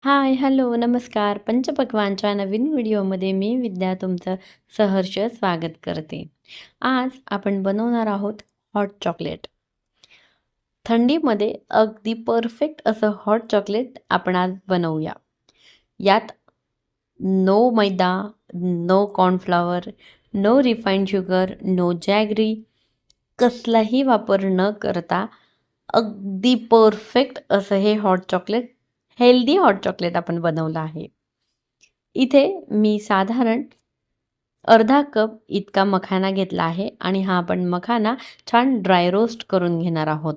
हाय, hello, नमस्कार. पंचपक्वान्नच्या नवीन व्हिडिओमध्ये मी विद्या तुमचं सहर्ष स्वागत करते. आज आपण बनवणार आहोत हॉट चॉकलेट. थंडीमध्ये अगदी परफेक्ट असं हॉट चॉकलेट आपण आज बनवूया. यात नो मैदा, no cornflour, no refined sugar, no jaggery, कसलाही वापर न करता अगदी परफेक्ट असं हे hot chocolate, healthy hot chocolate आपण बनवलं आहे. इथे मी साधारण अर्धा कप इतका मखाना घेतला आहे आणि हा आपण मखाना छान ड्राय रोस्ट करून घेणार आहोत.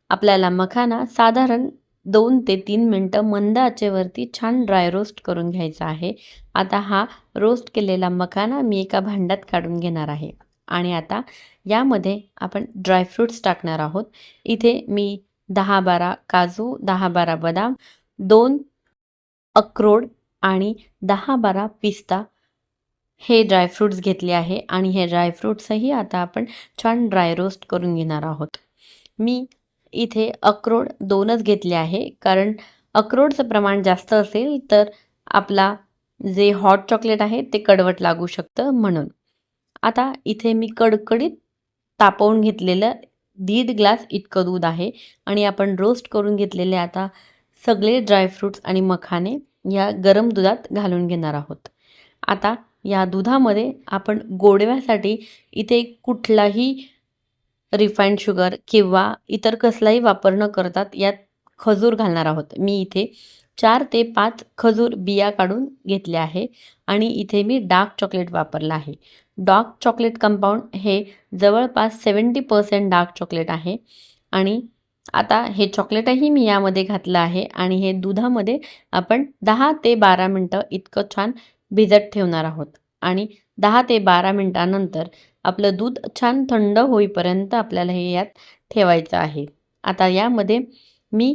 आपल्याला मखाना साधारण 2 ते 3 मिनटं मंद आचेवरती छान ड्राय रोस्ट करून घ्यायचा आहे. आता हा रोस्ट केलेला मखाना मी एका भांड्यात काढून घेणार आहे आणि आता यामध्ये आपण ड्रायफ्रुट्स टाकणार आहोत. इथे मी 10-12 काजू, 10-12 बदाम, 2 अक्रोड आणि 10-12 पिस्ता हे ड्रायफ्रुट्स घेतले आहे आणि हे ड्रायफ्रुट्सही आता आपण छान ड्राय रोस्ट करून घेणार आहोत. मी इथे अक्रोड 2च घेतले आहे, कारण अक्रोडचं प्रमाण जास्त असेल तर आपला जे हॉट चॉकलेट आहे ते कडवट लागू शकतं म्हणून. आता इथे मी कडकडीत तापवून घेतलेलं 1.5 ग्लास इतकं दूध आहे आणि आपण रोस्ट करून घेतलेले आता सगळे ड्रायफ्रुट्स आणि मखाने या गरम दुधात घालून घेणार आहोत. आता या दुधामध्ये आपण गोडव्यासाठी इथे कुठलाही रिफाइंड शुगर किंवा इतर कसलाही वापर न करता यात खजूर घालणार आहोत. मी इथे 4 ते 5 खजूर बिया काढून घेतल्या आहे आणि इथे मी डार्क चॉकलेट वापरलं आहे. डार्क चॉकलेट कंपाऊंड हे जवळपास 70% डार्क चॉकलेट आहे आणि आता हे चॉकलेटही मी यामध्ये घातलं आहे आणि हे दुधामध्ये आपण 10 ते 12 मिनटं इतकं छान भिजत ठेवणार आहोत आणि 10 ते 12 मिनटानंतर आपलं दूध छान थंड होईपर्यंत आपल्याला हे यात ठेवायचं आहे. आता यामध्ये मी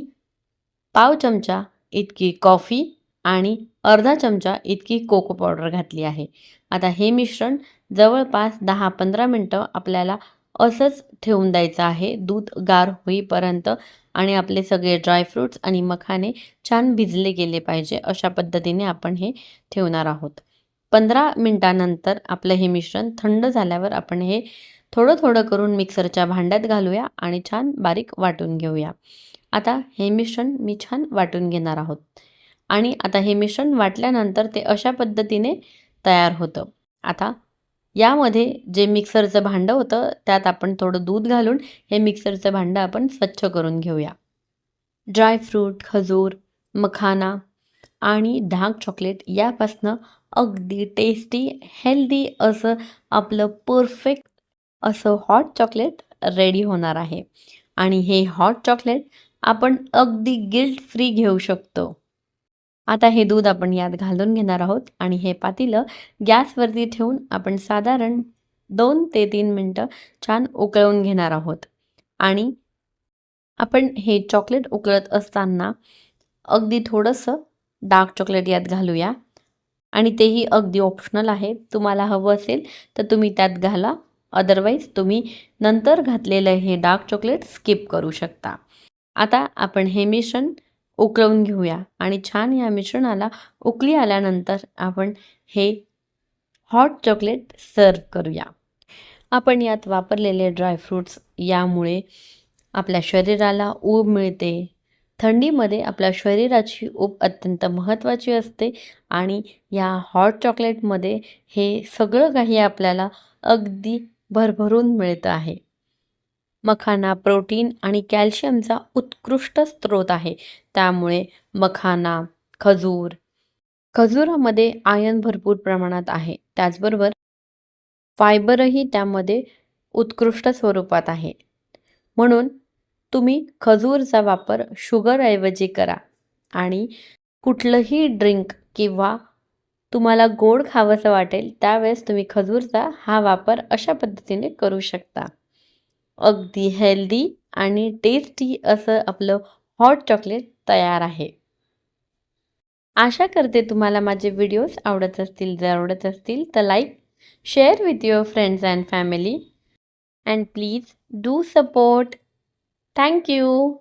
पाव चमचा इतकी कॉफी आणि अर्धा चमचा इतकी कोको पावडर घातली आहे. आता हे मिश्रण जवळपास 10-15 मिनटं आपल्याला असंच ठेवून द्यायचं आहे, दूध गार होईपर्यंत आणि आपले सगळे ड्रायफ्रुट्स आणि मखाने छान भिजले गेले पाहिजे, अशा पद्धतीने आपण हे ठेवणार आहोत. 15 मिनटानंतर आपलं हे मिश्रण थंड झाल्यावर आपण हे थोडं थोडं करून मिक्सरच्या भांड्यात घालूया आणि छान बारीक वाटून घेऊया. आता हे मिश्रण मी छान वाटून घेणार आहोत आणि आता हे मिश्रण वाटल्यानंतर ते अशा पद्धतीने तयार होतं. आता यामध्ये जे मिक्सरचं भांडं होतं त्यात आपण थोडं दूध घालून हे मिक्सरचं भांडं आपण स्वच्छ करून घेऊया. ड्रायफ्रूट, खजूर, मखाना आणि डार्क चॉकलेट यापासनं अगदी टेस्टी, हेल्दी असं आपलं परफेक्ट असं हॉट चॉकलेट रेडी होणार आहे आणि हे हॉट चॉकलेट आपण अगदी गिल्ट फ्री घेऊ शकतो. आता हे दूध आपण यात घालून घेणार आहोत आणि हे पातेलं गॅसवरती ठेवून आपण साधारण 2 ते 3 मिनटं छान उकळवून घेणार आहोत आणि आपण हे चॉकलेट उकळत असताना अगदी थोडंसं डार्क चॉकलेट यात घालूया आणि तेही अगदी ऑप्शनल आहे. तुम्हाला हवं असेल तर तुम्ही त्यात घाला, अदरवाईज तुम्ही नंतर घातलेलं हे डार्क चॉकलेट स्किप करू शकता. आता आपण हे मिश्रण उकळवून घेऊया आणि छान या मिश्रणाला उकळी आल्यानंतर आपण हे हॉट चॉकलेट सर्व करूया. आपण यात वापरलेले ड्रायफ्रुट्स यामुळे आपल्या शरीराला ऊब मिळते. थंडीमध्ये आपल्या शरीराची ऊब अत्यंत महत्त्वाची असते आणि या हॉट चॉकलेटमध्ये हे सगळं काही आपल्याला अगदी भरभरून मिळतं आहे. मखाना प्रोटीन आणि कॅल्शियमचा उत्कृष्ट स्रोत आहे. त्यामुळे मखाना, खजुरामध्ये आयर्न भरपूर प्रमाणात आहे. त्याचबरोबर फायबरही त्यामध्ये उत्कृष्ट स्वरूपात आहे. म्हणून तुम्ही खजूरचा वापर शुगरऐवजी करा आणि कुठलंही ड्रिंक किंवा तुम्हाला गोड खावंसं वाटेल त्यावेळेस तुम्ही खजूरचा हा वापर अशा पद्धतीने करू शकता. अगदी हेल्दी आणि टेस्टी असं आपलं हॉट चॉकलेट तयार आहे. आशा करते तुम्हाला माझे व्हिडिओज आवडत असतील. जर आवडत असतील तर like, share with your friends and family and please do support. Thank you.